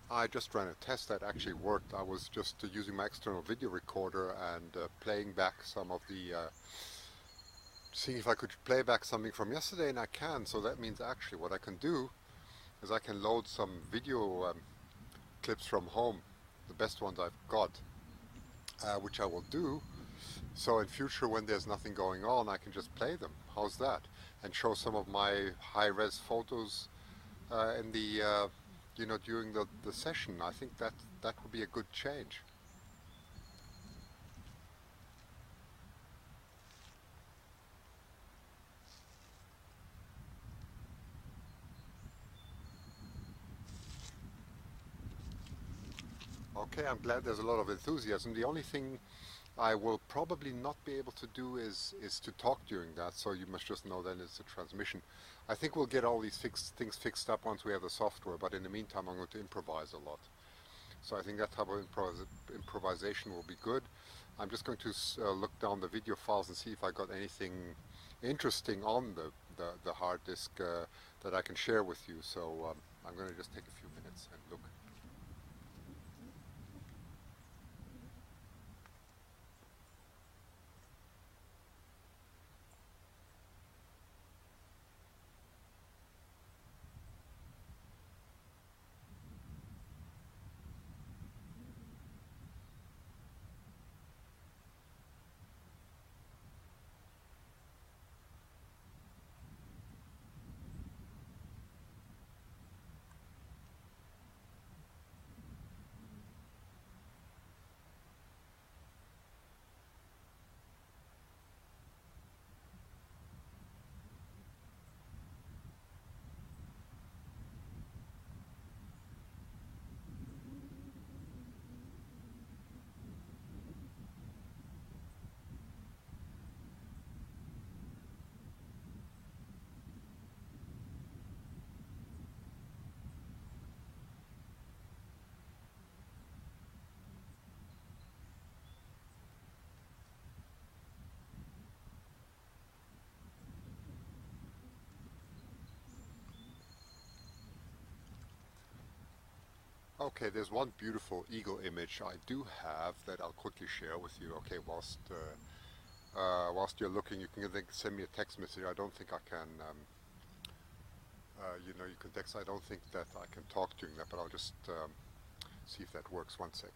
I just ran a test that actually worked. I was just using my external video recorder and playing back some of the, seeing if I could play back something from yesterday, and I can. So that means actually what I can do is I can load some video clips from home, the best ones I've got, which I will do. So in future when there's nothing going on, I can just play them. How's that? And show some of my high-res photos in the during the session. I think that would be a good change. Okay, I'm glad there's a lot of enthusiasm. The only thing I will probably not be able to do is to talk during that, so you must just know then it's a transmission. I think we'll get all these things fixed up once we have the software, but in the meantime I'm going to improvise a lot. So I think that type of improvisation will be good. I'm just going to look down the video files and see if I got anything interesting on the hard disk that I can share with you. So I'm going to just take a few minutes and look. Okay, there's one beautiful eagle image I do have that I'll quickly share with you. Okay, whilst you're looking, you can then send me a text message. I don't think I can, you can text. I don't think that I can talk during that, but I'll just see if that works. One sec.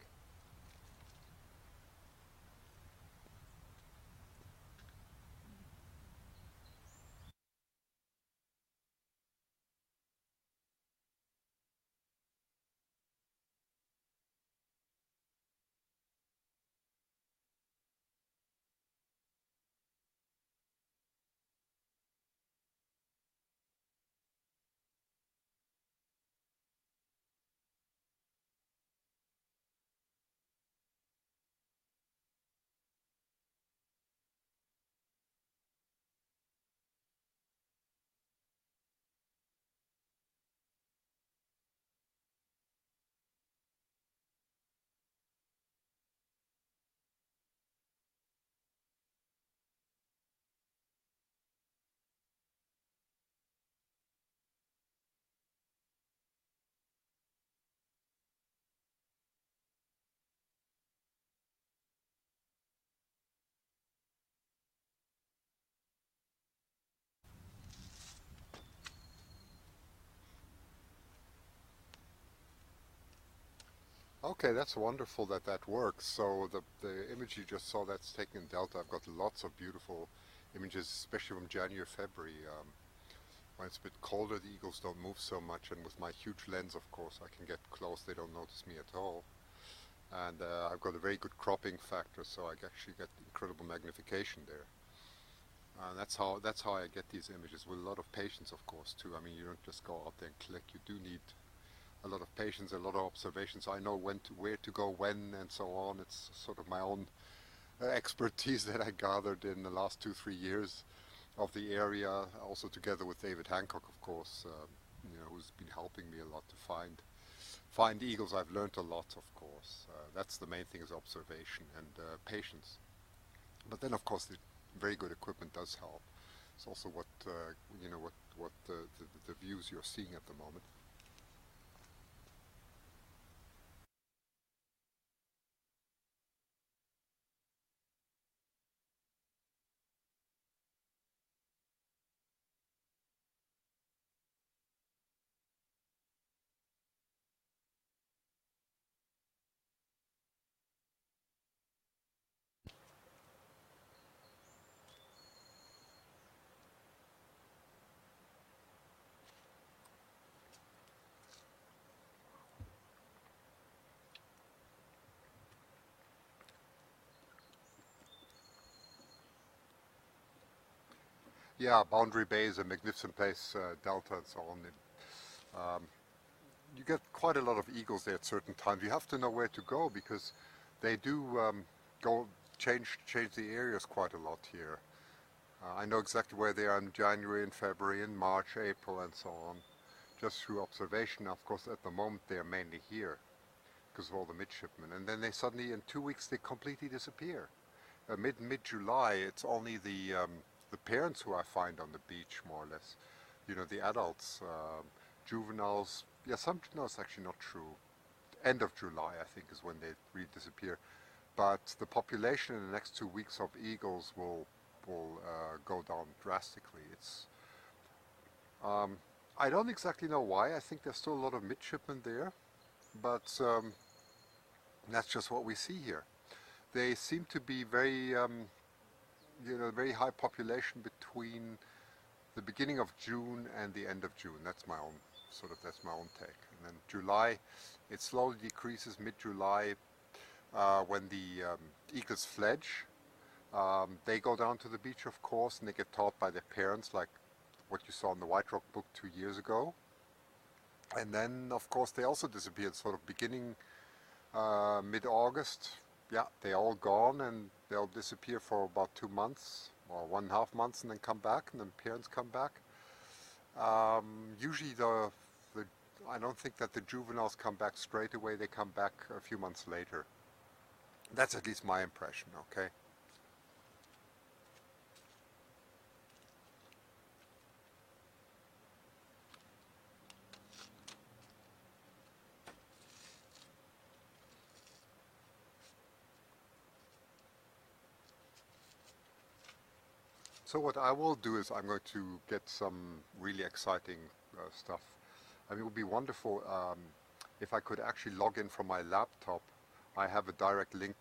Okay, that's wonderful that that works. So the image you just saw, that's taken in Delta. I've got lots of beautiful images, especially from January, February. When it's a bit colder, the eagles don't move so much, and with my huge lens, of course, I can get close. They don't notice me at all. And I've got a very good cropping factor, so I actually get incredible magnification there. And that's how I get these images with a lot of patience, of course, too. I mean, you don't just go out there and click. You do need a lot of patience, a lot of observations. I know where to go, when, and so on. It's sort of my own expertise that I gathered in the last 2, 3 years of the area. Also together with David Hancock, of course, who's been helping me a lot to find eagles. I've learned a lot, of course. That's the main thing is observation and patience. But then, of course, the very good equipment does help. It's also what the views you're seeing at the moment. Yeah, Boundary Bay is a magnificent place, Delta and so on. You get quite a lot of eagles there at certain times. You have to know where to go because they do go change the areas quite a lot here. I know exactly where they are in January and February and March, April and so on, just through observation. Of course, at the moment they are mainly here because of all the midshipmen, and then they suddenly, in 2 weeks, they completely disappear. Mid-July, it's only the parents who I find on the beach, more or less. You know, the adults, juveniles. Yeah, no, it's actually not true. End of July, I think, is when they really disappear. But the population in the next 2 weeks of eagles will go down drastically. I don't exactly know why. I think there's still a lot of midshipmen there, but that's just what we see here. They seem to be very, very high population between the beginning of June and the end of June. That's my own that's my own take. And then July, it slowly decreases. Mid-July, when the eagles fledge, they go down to the beach, of course, and they get taught by their parents, like what you saw in the White Rock book 2 years ago. And then, of course, they also disappeared, sort of beginning mid-August. Yeah, they're all gone, and they'll disappear for about 2 months, or 1.5 months, and then come back, and then parents come back. Usually I don't think that the juveniles come back straight away. They come back a few months later. That's at least my impression, okay? So what I will do is I'm going to get some really exciting stuff. I mean, it would be wonderful if I could actually log in from my laptop. I have a direct link,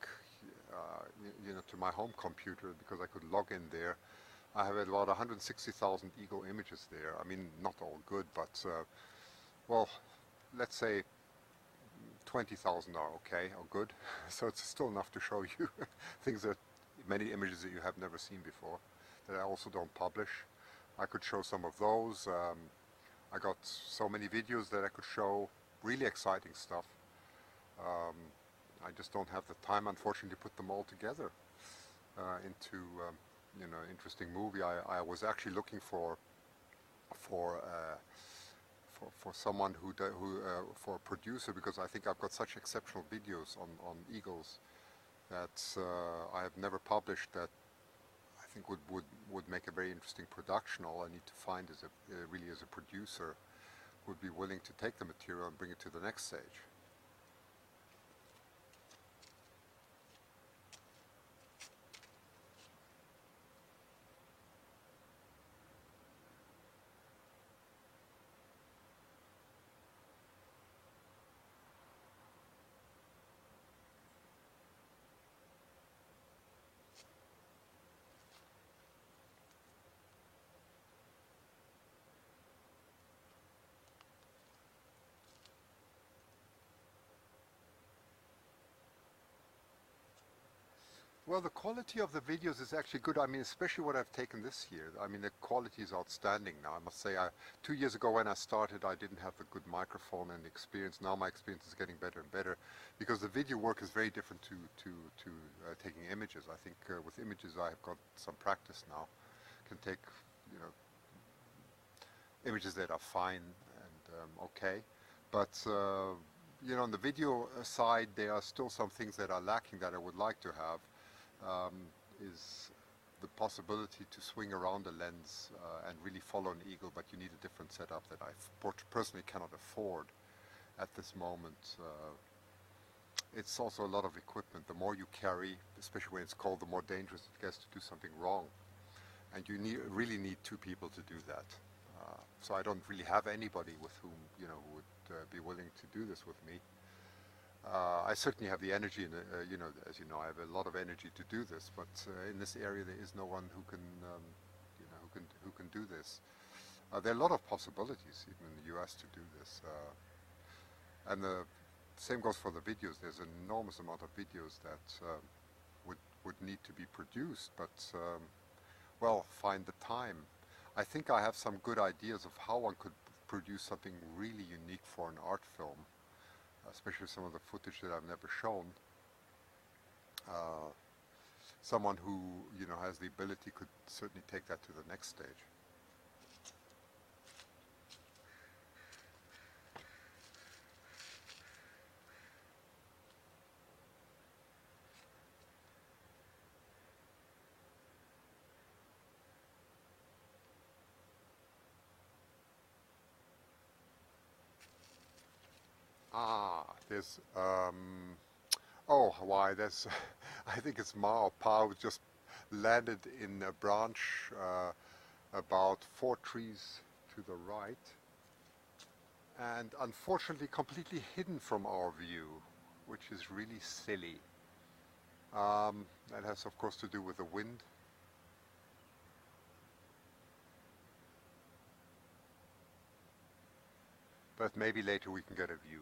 to my home computer because I could log in there. I have about 160,000 eagle images there. I mean, not all good, but well, let's say 20,000 are okay or good. So it's still enough to show you many images that you have never seen before, that I also don't publish. I could show some of those. I got so many videos that I could show, really exciting stuff. I just don't have the time, unfortunately, to put them all together into interesting movie. I was actually looking for someone for a producer, because I think I've got such exceptional videos on eagles that I have never published, that I think would make a very interesting production. All I need to find is really as a producer who would be willing to take the material and bring it to the next stage. Well, the quality of the videos is actually good. I mean, especially what I've taken this year. I mean, the quality is outstanding now, I must say. 2 years ago when I started, I didn't have a good microphone and experience. Now my experience is getting better and better, because the video work is very different to taking images. I think with images I have got some practice now. Can take, images that are fine and okay. But, on the video side, there are still some things that are lacking that I would like to have. Is the possibility to swing around a lens and really follow an eagle, but you need a different setup that I personally cannot afford at this moment. It's also a lot of equipment. The more you carry, especially when it's cold, the more dangerous it gets to do something wrong. And you really need 2 people to do that. So I don't really have anybody with whom, who would be willing to do this with me. I certainly have the energy, and as you know, I have a lot of energy to do this. But in this area, there is no one who can, who can do this. There are a lot of possibilities, even in the U.S., to do this. And the same goes for the videos. There's an enormous amount of videos that would need to be produced, but well, find the time. I think I have some good ideas of how one could produce something really unique for an art film, especially some of the footage that I've never shown. Someone who, you know, has the ability could certainly take that to the next stage. There's, oh, why, there's, I think it's Ma or Pa who just landed in a branch about 4 trees to the right, and unfortunately completely hidden from our view, which is really silly. That has of course to do with the wind. But maybe later we can get a view.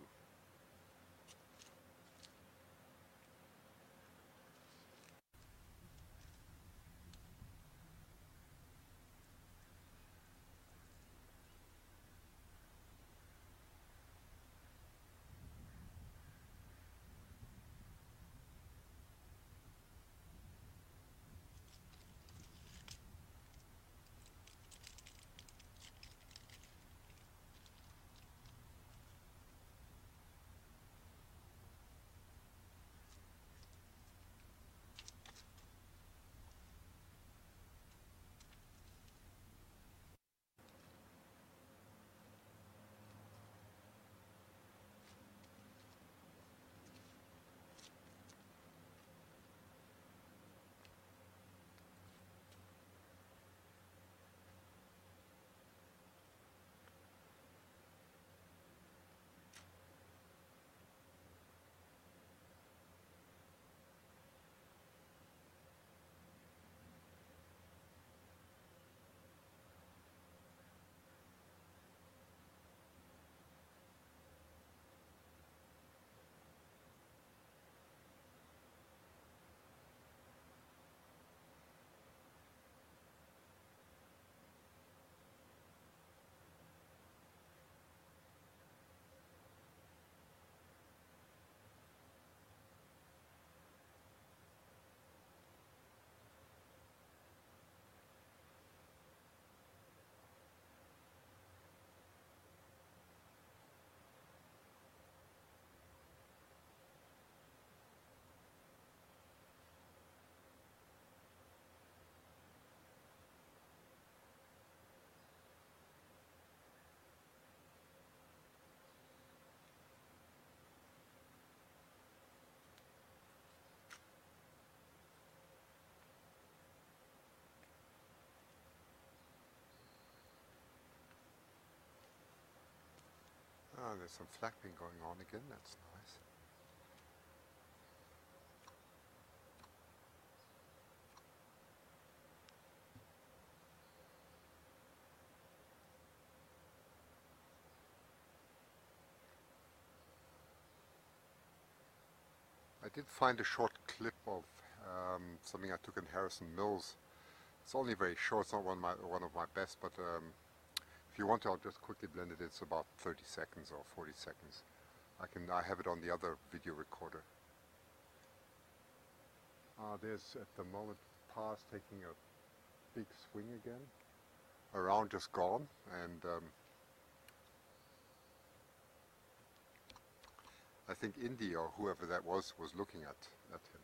Ah, there's some flapping going on again, that's nice. I did find a short clip of something I took in Harrison Mills. It's only very short, it's not one of my best, but if you want to, I'll just quickly blend it. It's about 30 seconds or 40 seconds. I have it on the other video recorder. There's at the moment Pa's taking a big swing again. A round just gone, and I think Indy or whoever that was looking at him.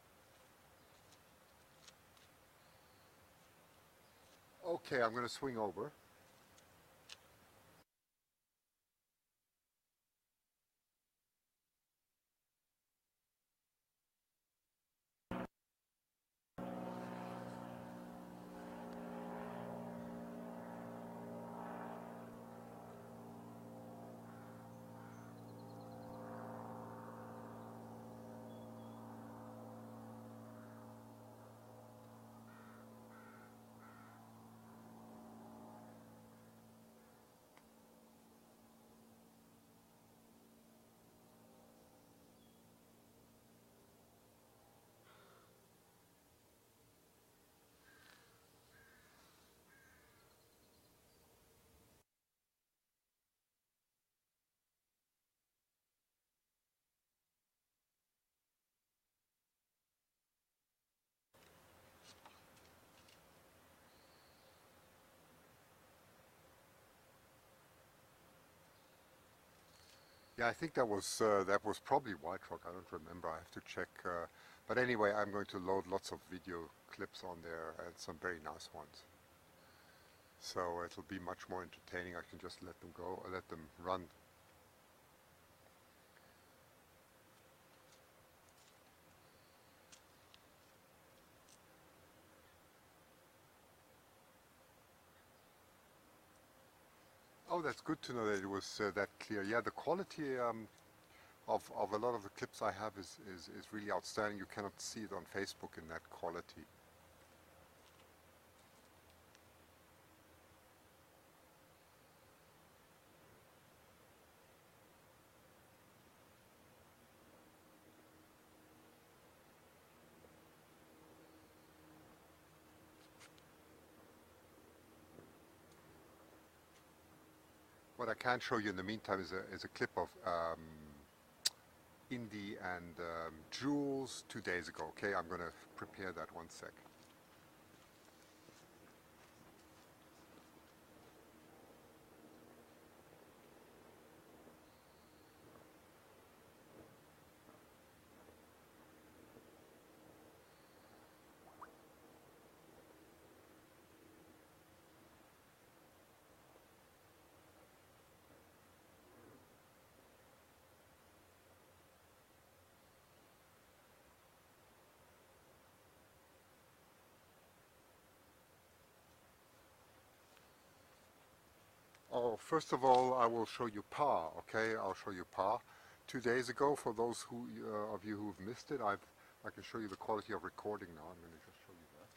Okay, I'm going to swing over. Yeah, I think that was probably White Rock. I don't remember. I have to check. But anyway, I'm going to load lots of video clips on there and some very nice ones. So it'll be much more entertaining. I can just let them go, let them run. Oh, that's good to know that it was that clear. Yeah, the quality of a lot of the clips I have is really outstanding. You cannot see it on Facebook in that quality. What I can show you in the meantime is a clip of Indy and Jules 2 days ago. Okay, I'm going to prepare that one sec. Oh, first of all, I will show you Pa. Okay, I'll show you Pa. 2 days ago, for those of you who've missed it, I can show you the quality of recording now. I'm going to just show you that.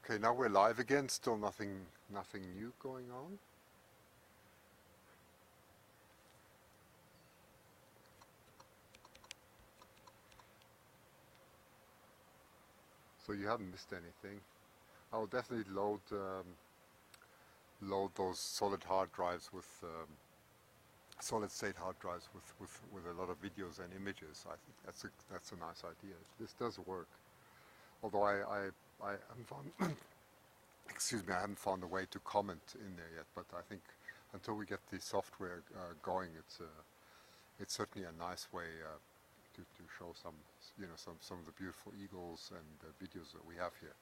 Okay, now we're live again. Still nothing new going on. So you haven't missed anything. I'll definitely load those solid hard drives with solid state hard drives with a lot of videos and images. I think that's a nice idea. This does work. Although I haven't found excuse me, I haven't found a way to comment in there yet. But I think until we get the software going, it's certainly a nice way to show some of the beautiful eagles and videos that we have here.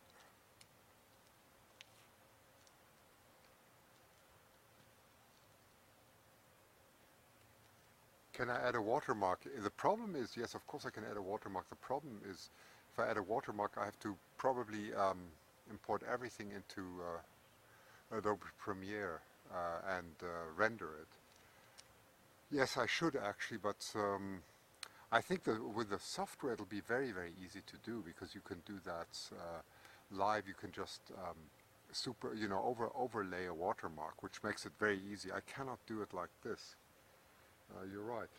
Can I add a watermark? The problem is, yes, of course I can add a watermark. The problem is, if I add a watermark, I have to probably import everything into Adobe Premiere and render it. Yes, I should actually, but I think that with the software it'll be very, very easy to do, because you can do that live. You can just overlay a watermark, which makes it very easy. I cannot do it like this. You're right.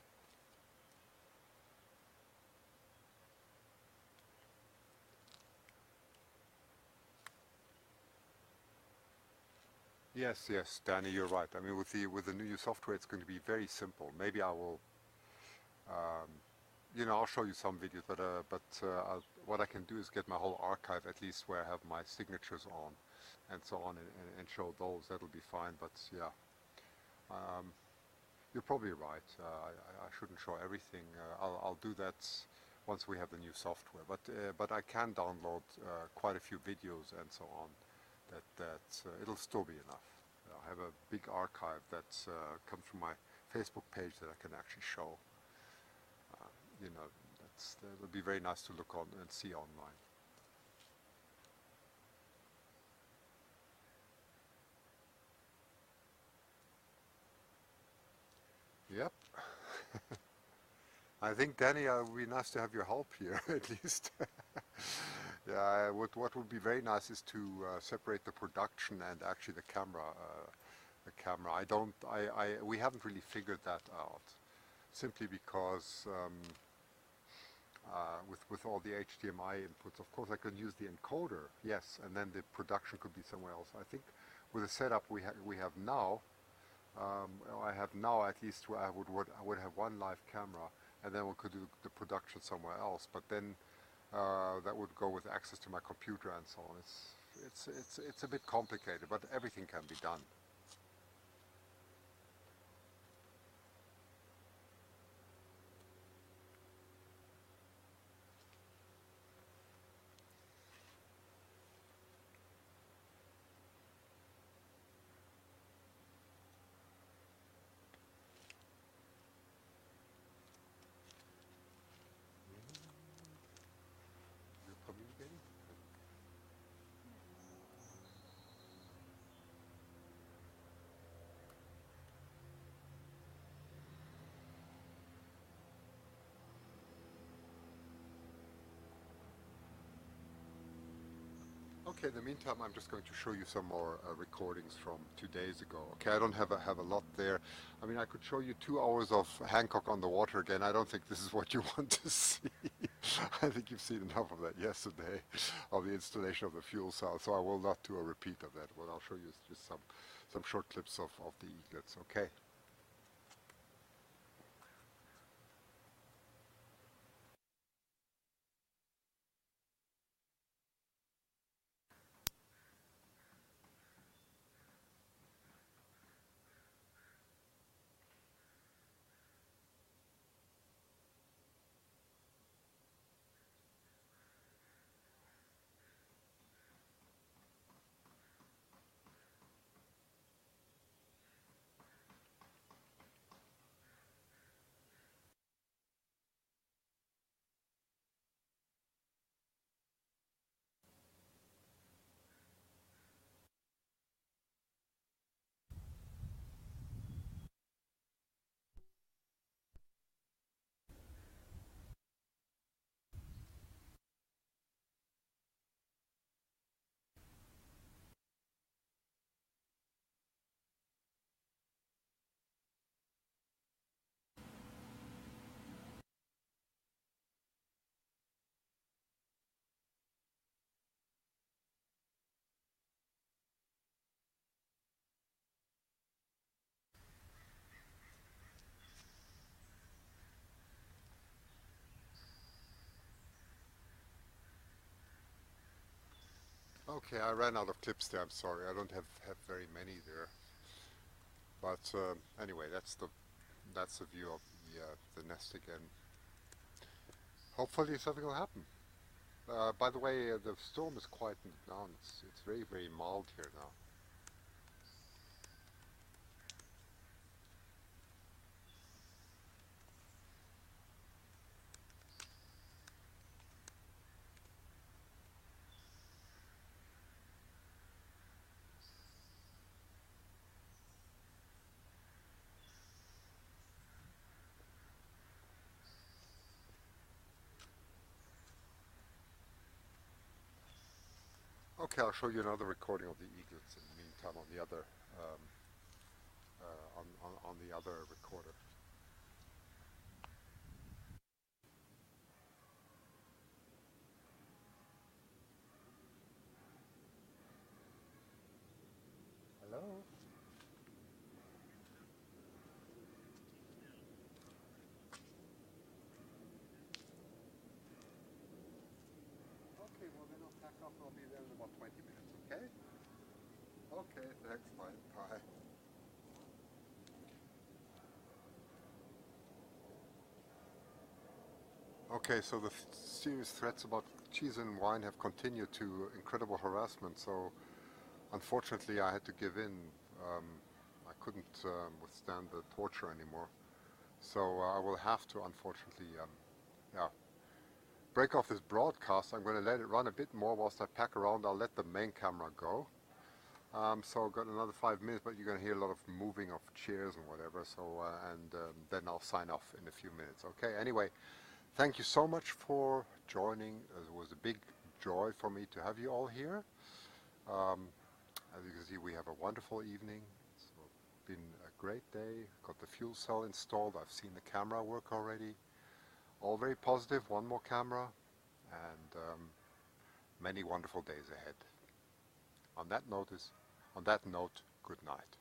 Yes, Danny, you're right. I mean, with the new software, it's going to be very simple. Maybe I will, um, I'll show you some videos, but what I can do is get my whole archive, at least where I have my signatures on, and so on, and show those. That'll be fine. But yeah, um, you're probably right. I shouldn't show everything. I'll do that once we have the new software. But I can download quite a few videos and so on. That it'll still be enough. I have a big archive that comes from my Facebook page that I can actually show. It'll be very nice to look on and see online. Yep. I think, Danny, it would be nice to have your help here, at least. Yeah, what would be very nice is to separate the production and actually the camera. We haven't really figured that out, simply because with all the HDMI inputs, of course, I could use the encoder, yes, and then the production could be somewhere else. I think with the setup we have now. I have now, at least, I would have one live camera, and then we could do the production somewhere else. But then that would go with access to my computer and so on. It's a bit complicated, but everything can be done. You're communicating? Okay, in the meantime, I'm just going to show you some more recordings from 2 days ago. Okay, I don't have a lot there. I mean, I could show you 2 hours of Hancock on the water again. I don't think this is what you want to see. I think you've seen enough of that yesterday, of the installation of the fuel cell, so I will not do a repeat of that. What I'll show you is just some short clips of the eaglets, okay? Okay, I ran out of clips there. I'm sorry. I don't have very many there. But anyway, that's the view of the nest again. Hopefully something will happen. By the way, the storm is quieting down. It's very mild here now. Okay, I'll show you another recording of the eaglets in the meantime on the other um, on the other recorder. Hello. Okay, well then I'll pack up. I'll be there in about 20 minutes. Okay. Okay. Thanks. Bye. Bye. Okay, so the serious threats about cheese and wine have continued to incredible harassment. So unfortunately, I had to give in. Um, I couldn't withstand the torture anymore. So I will have to, unfortunately, yeah, break off this broadcast. I'm going to let it run a bit more whilst I pack around. I'll let the main camera go. So I've got another 5 minutes, but you're going to hear a lot of moving of chairs and whatever. So then I'll sign off in a few minutes. Okay. Anyway. Thank you so much for joining. It was a big joy for me to have you all here. Um, as you can see, we have a wonderful evening. It's been a great day. Got the fuel cell installed. I've seen the camera work already. All very positive. One more camera and many wonderful days ahead. On that note, good night.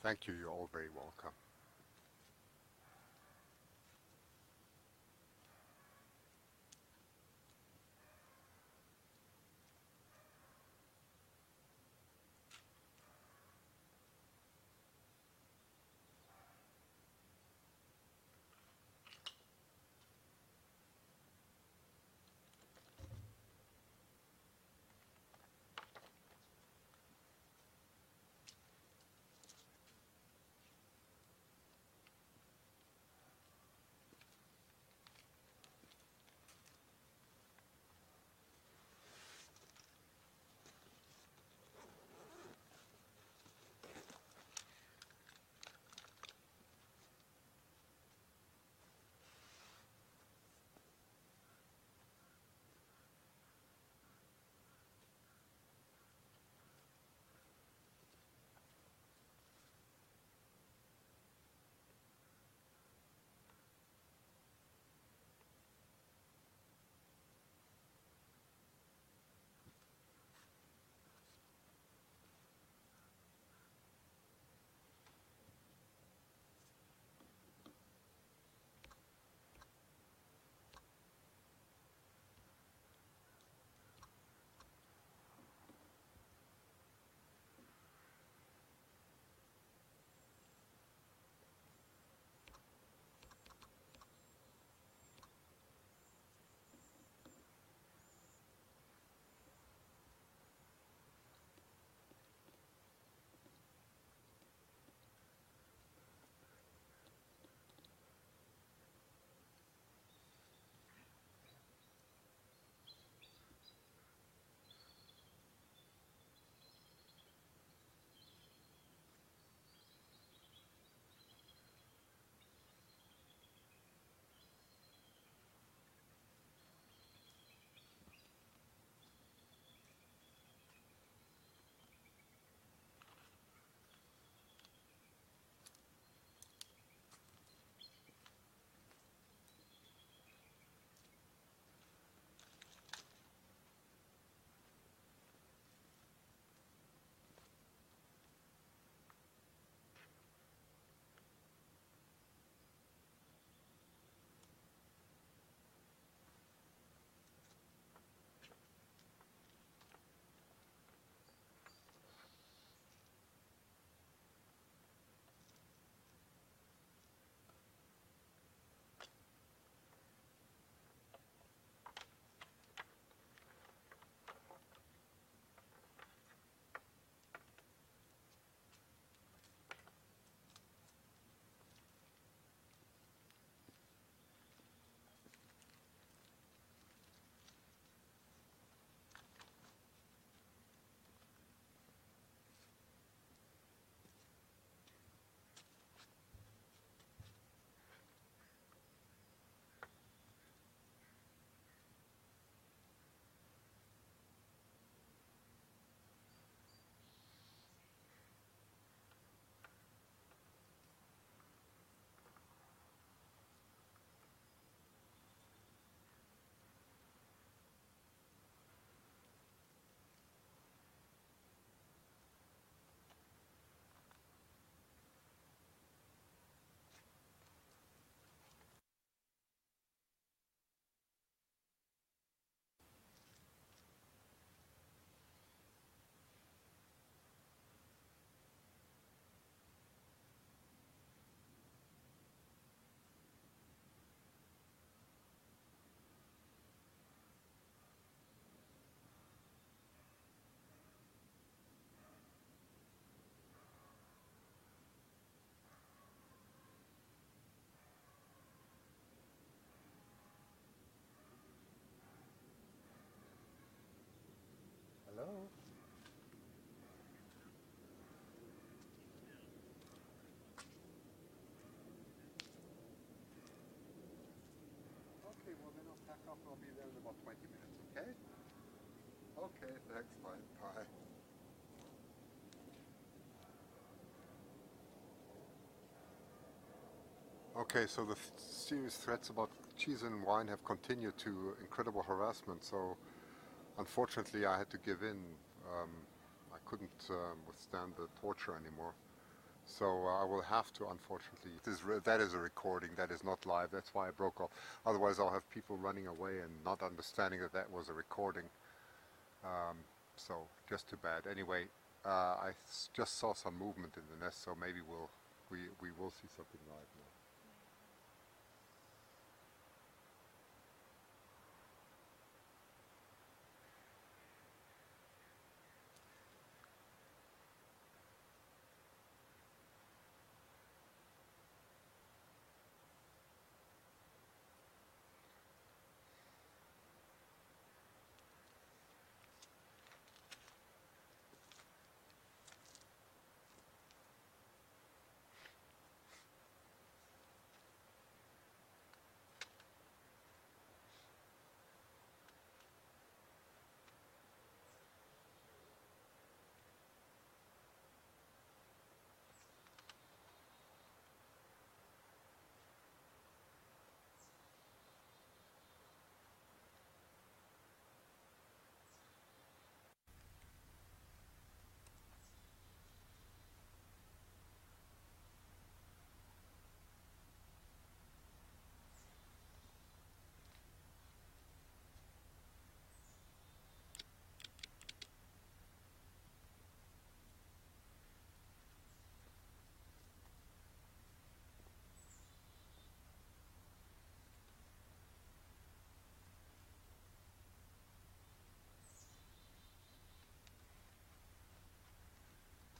Thank you. You're all very welcome. Okay, thanks, bye. Bye. Okay, so the serious threats about cheese and wine have continued to incredible harassment. So unfortunately, I had to give in. Um, I couldn't withstand the torture anymore. So I will have to, unfortunately. That is a recording. That is not live. That's why I broke off. Otherwise, I'll have people running away and not understanding that that was a recording. Um, so just too bad. Anyway, just saw some movement in the nest, so maybe we will see something live now.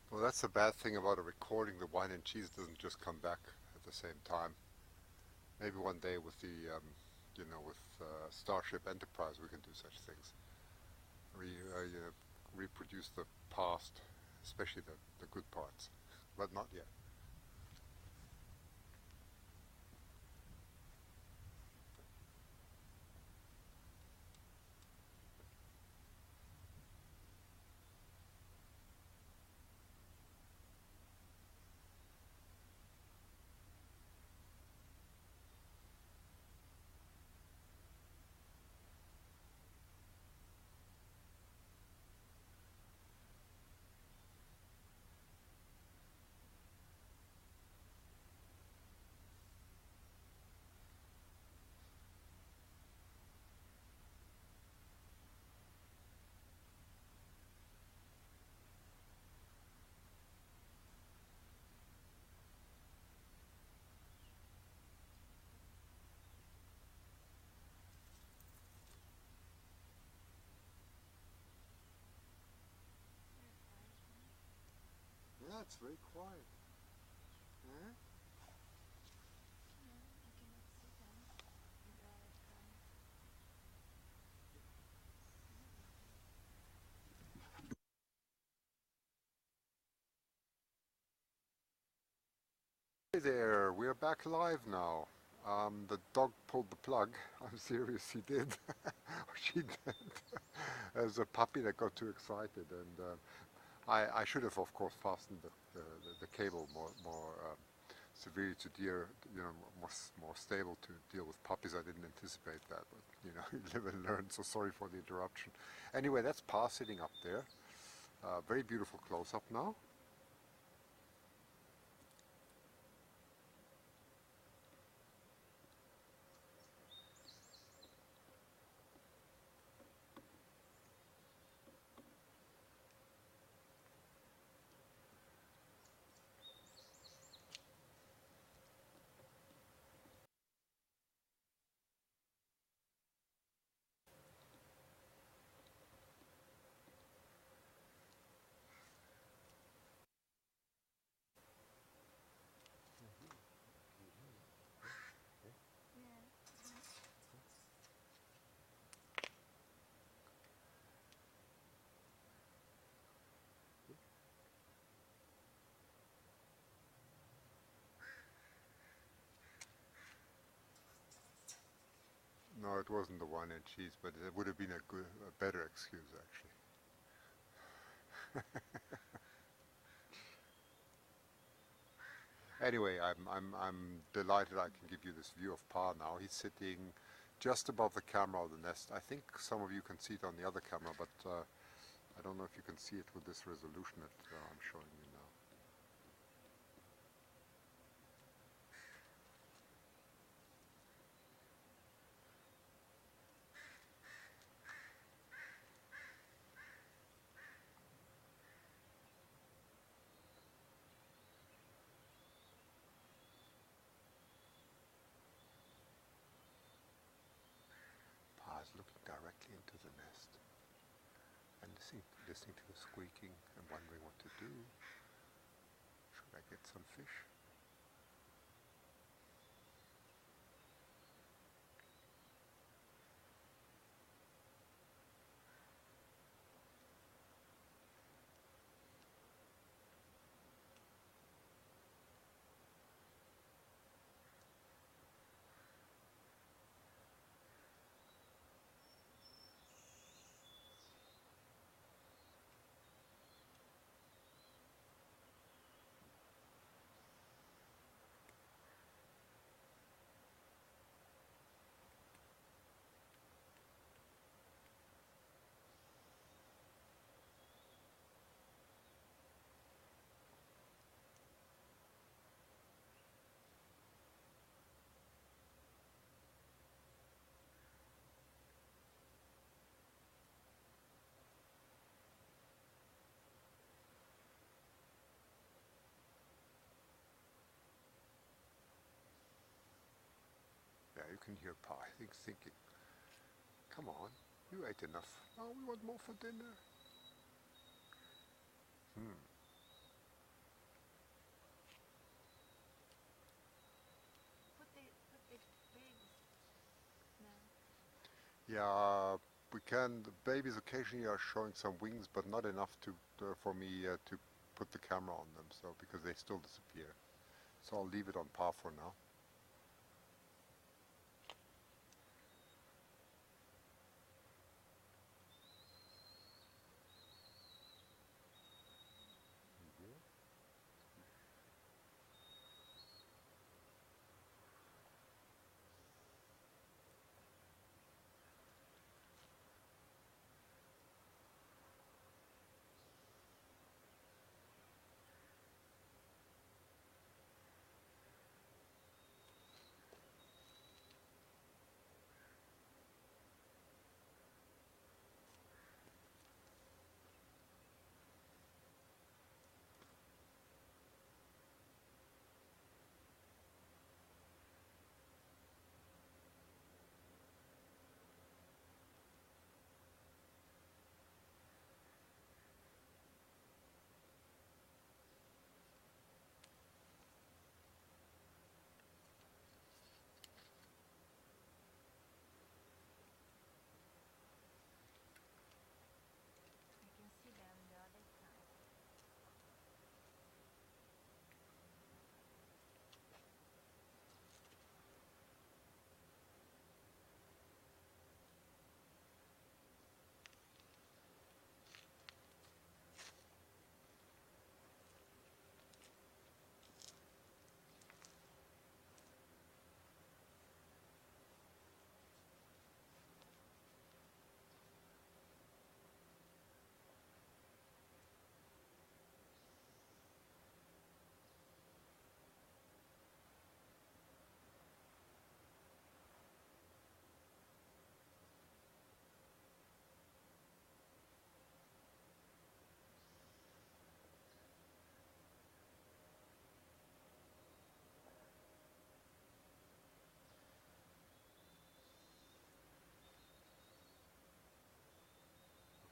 Well, that's the bad thing about a recording. The wine and cheese doesn't just come back at the same time. Maybe one day with with Starship Enterprise, we can do such things. Reproduce the past, especially the good parts, but not yet. Yeah, it's very quiet. Huh? Hey there, we're back live now. The dog pulled the plug. I'm serious, he did. She did. There's a puppy that got too excited, and I should have, of course, fastened the cable more severely to deer, more stable to deal with puppies. I didn't anticipate that, but you live and learn. So sorry for the interruption. Anyway, that's Pa sitting up there. Very beautiful close-up now. No, it wasn't the wine and cheese, but it would have been a better excuse actually. Anyway, I'm delighted I can give you this view of Pa now. He's sitting just above the camera of the nest. I think some of you can see it on the other camera, but I don't know if you can see it with this resolution that I'm showing you now. Pa is looking directly into the nest and listening to the squeaking and wondering what to do. Should I get some fish? Yeah, you can hear Pa, I think, thinking, come on, you ate enough. Oh, we want more for dinner. Hmm. Put the babies now. Yeah, we can. The babies occasionally are showing some wings, but not enough to for me to put the camera on them. So because they still disappear, so I'll leave it on Pa for now. I can see them the other side.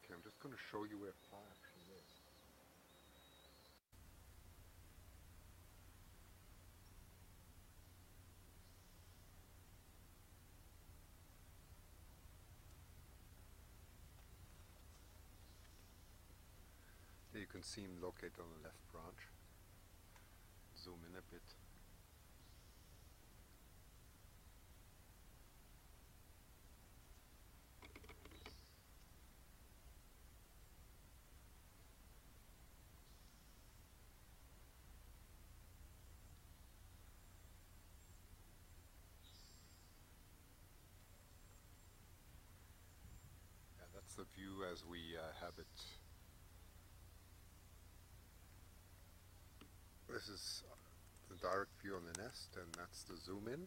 Okay, I'm just going to show you where Pa actually is. There you can see him located on the left branch. Zoom in a bit. that's the view as we have it. This is the direct view on the nest, and that's the zoom in.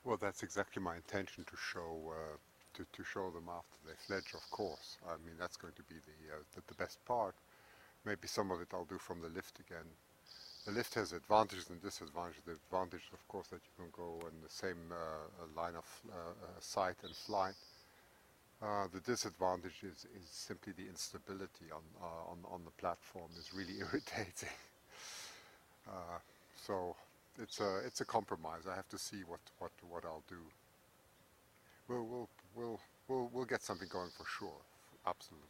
Well, that's exactly my intention to show to show them after they fledge, of course. I mean, that's going to be the best part. Maybe some of it I'll do from the lift again. The lift has advantages and disadvantages. The advantage, of course, that you can go in the same line of sight and flight. The disadvantage is simply the instability on the platform is really irritating. Uh, so it's a compromise. I have to see what I'll do. We'll we'll we'll get something going for sure. Absolutely.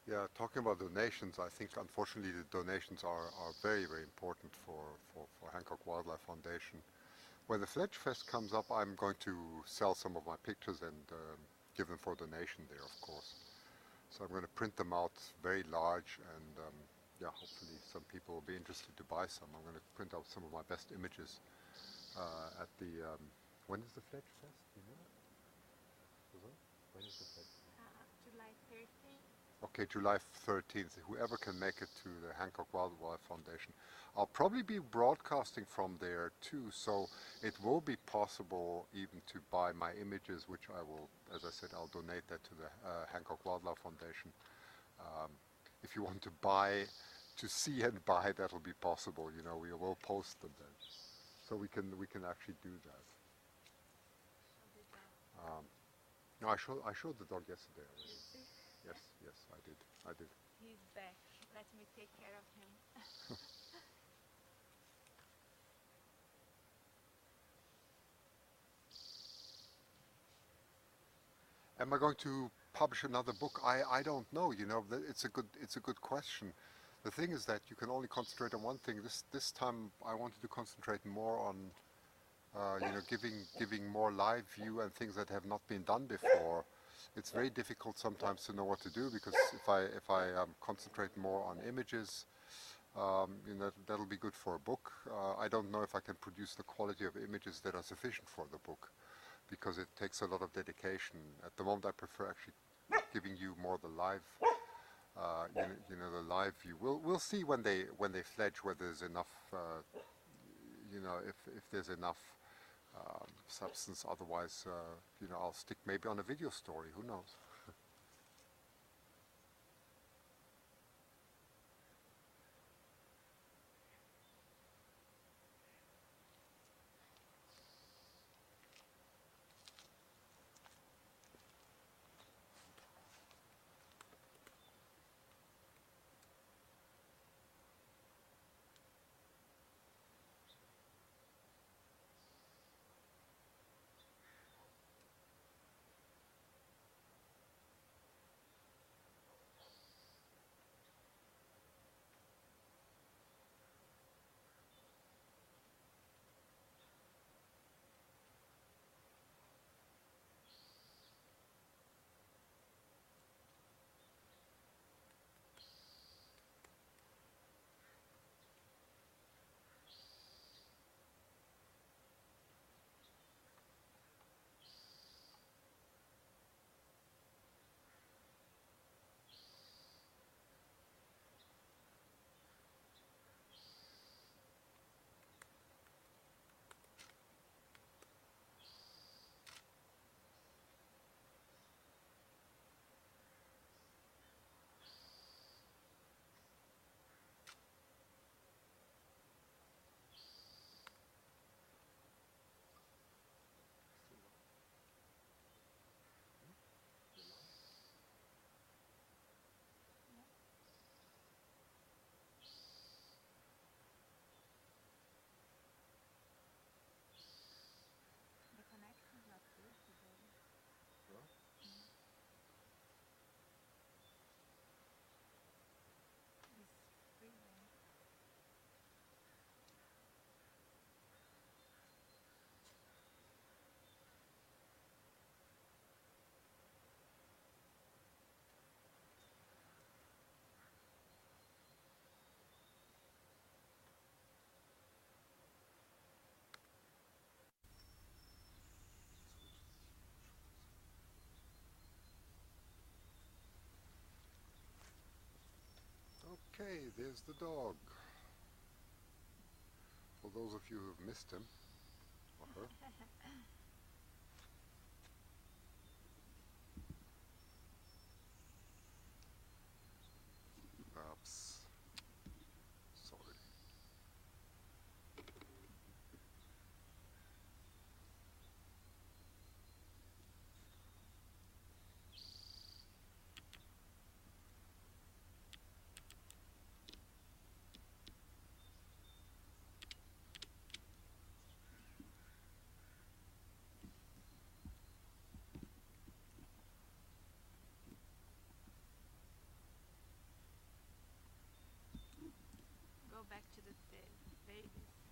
Yeah, talking about donations, I think unfortunately the donations are very, very important for Hancock Wildlife Foundation. When the Fledge Fest comes up, I'm going to sell some of my pictures and give them for donation there, of course. So I'm going to print them out very large and yeah, hopefully some people will be interested to buy some. I'm going to print out some of my best images at the, when is the Fledge Fest? Do you know? When is the Fledge? July 13th. Okay, July 13th. Whoever can make it to the Hancock Wildlife Foundation. I'll probably be broadcasting from there too, so it will be possible even to buy my images, which I will, as I said, I'll donate that to the Hancock Wildlife Foundation. Um, if you want to buy, to see and buy, that'll be possible. You know, we will post them then, so we can actually do that. Um, no, I showed the dog yesterday already. Yes, yes, I did. I did. He's back. Let me take care of him. Am I going to publish another book? I don't know. You know, it's a good question. The thing is that you can only concentrate on one thing. This time I wanted to concentrate more on you know, giving more live view and things that have not been done before. It's very difficult sometimes to know what to do, because if I concentrate more on images, you know, that'll be good for a book. I don't know if I can produce the quality of images that are sufficient for the book, because it takes a lot of dedication. At the moment, I prefer actually giving you more the live, you know, the live view. We'll see when they fledge whether there's enough, you know, if there's enough substance. Otherwise, you know, I'll stick maybe on a video story. Who knows? Okay, there's the dog. For those of you who've missed him, or her. Oops. Sorry. Go back to the babies.